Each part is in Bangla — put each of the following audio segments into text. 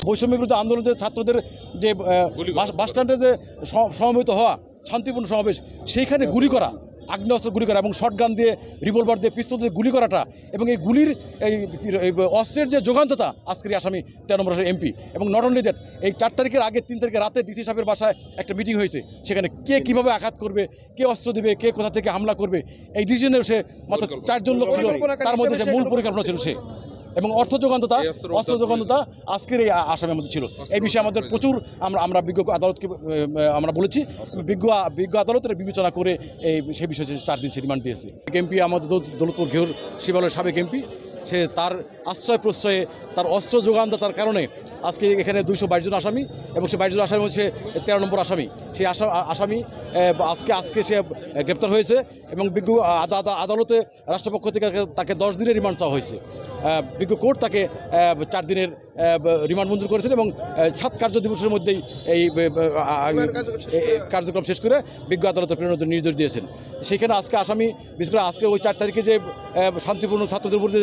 বৈষম্য বিরুদ্ধে আন্দোলন যে ছাত্রদের যে বাস স্ট্যান্ডে যে সমবেত হওয়া শান্তিপূর্ণ সমাবেশ, সেইখানে গুলি করা, আগ্নেয়াস্ত্র গুলি করা এবং শটগান দিয়ে, রিভলভার দিয়ে, পিস্তল দিয়ে গুলি করাটা এবং এই গুলির এই অস্ত্রের যে যোগান্ততা আজকের আসামি 13 নম্বর এমপি। এবং নট অনলি দ্যাট, এই 4 তারিখের আগে 3 তারিখে রাতে ডিসি সাহেবের বাসায় একটা মিটিং হয়েছে, সেখানে কে কীভাবে আঘাত করবে, কে অস্ত্র দেবে, কে কোথা থেকে হামলা করবে, এই ডিসিশনের সে মাত্র 4 জন লোক ছিল, তার মধ্যে যে মূল পরিকল্পনা ছিল সে। এবং অস্ত্র যোগান্ততা আজকের এই আসামের মধ্যে ছিল। এই বিষয়ে আমাদের প্রচুর আমরা বিজ্ঞ আদালতকে আমরা বলেছি, বিজ্ঞ আদালতের বিবেচনা করে সেই বিষয়ে 4 দিন রিমান্ড দিয়েছে। এমপি আমাদের দৌলতপুর ঘেউর শিবালয়ের সাবেক এমপি, সে তার আশ্রয় প্রশ্রয়ে, তার অস্ত্র যোগানদাতার কারণে আজকে এখানে 222 জন আসামি এবং সে 22 জন আসামি হচ্ছে 13 নম্বর আসামি। সেই আসামি আজকে সে গ্রেপ্তার হয়েছে এবং বিজ্ঞ আদালতে রাষ্ট্রপক্ষ থেকে তাকে 10 দিনের রিমান্ড চাওয়া হয়েছে। বিজ্ঞ কোর্ট তাকে 4 দিনের রিমান্ড মঞ্জুর করেছেন এবং 7 কার্য দিবসের মধ্যেই এই কার্যক্রম শেষ করে বিজ্ঞ আদালতে প্রেরণের নির্দেশ দিয়েছেন। সেখানে আজকে আসামি, বিশেষ করে আজকে ওই 4 তারিখে যে শান্তিপূর্ণ ছাত্রদের উপর যে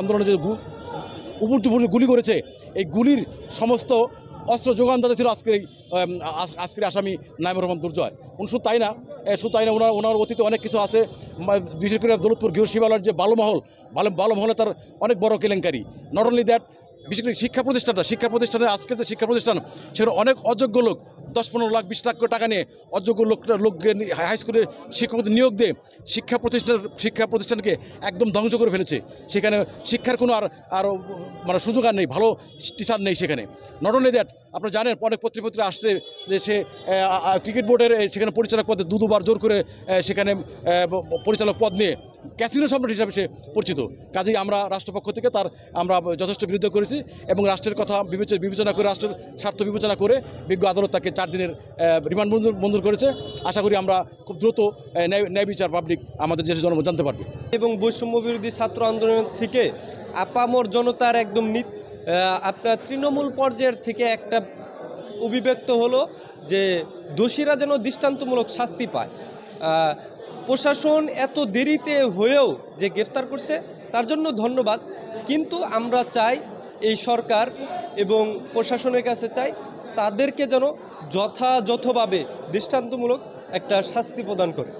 আন্দোলনে যে উপর্যুপরি গুলি করেছে, এই গুলির সমস্ত অস্ত্র যোগানদাতা ছিল আজকের আসামি নাইমুর রহমান দুর্জয়। শুধু তাই না, ওনার অতীতে অনেক কিছু আছে। বিশেষ করে দৌলতপুর ঘিউর শিবালয়ের যে বালুমহলে তার অনেক বড় কেলেঙ্কারি। নট অনলি দ্যাট, বিশেষ করে শিক্ষা প্রতিষ্ঠানে আজকের যে শিক্ষা প্রতিষ্ঠান, সেখানে অনেক অযোগ্য লোক 10-15 লাখ 20 লাখ টাকা নিয়ে অযোগ্য লোককে হাই স্কুলে শিক্ষকদের নিয়োগ দিয়ে শিক্ষা প্রতিষ্ঠানকে একদম ধ্বংস করে ফেলেছে। সেখানে শিক্ষার কোনো আর মানে সুযোগ আর নেই, ভালো টিচার নেই সেখানে। নট অনলি দ্যাট, আপনারা জানেন অনেক পত্রিকা আসছে যে সে ক্রিকেট বোর্ডের সেখানে পরিচালক পদে দুবার জোর করে সেখানে পরিচালক পদ নিয়ে ক্যাসিনো সম্রাট হিসাবে সে পরিচিত। কাজেই আমরা রাষ্ট্রপক্ষ থেকে আমরা যথেষ্ট বিরোধিতা করেছি এবং রাষ্ট্রের কথা বিবেচনা করে, রাষ্ট্রের স্বার্থ বিবেচনা করে বিজ্ঞ আদালত তাকে 4 দিনের রিমান্ড মঞ্জুর করেছে। আশা করি আমরা খুব দ্রুত ন্যায় বিচার পাবলিক আমাদের দেশের জনগণ জানতে পারবে। এবং বৈষম্য বিরোধী ছাত্র আন্দোলন থেকে আপামর জনতার একদম আপনার তৃণমূল পর্যায়ের থেকে একটা অভিব্যক্ত হলো যে দোষীরা যেন দৃষ্টান্তমূলক শাস্তি পায়। প্রশাসন এত দেরিতে হয়েও যে গ্রেফতার করছে তার জন্য ধন্যবাদ, কিন্তু আমরা চাই এই সরকার এবং প্রশাসনের কাছে চাই তাদেরকে যেন যথাযথভাবে দৃষ্টান্তমূলক একটা শাস্তি প্রদান করে।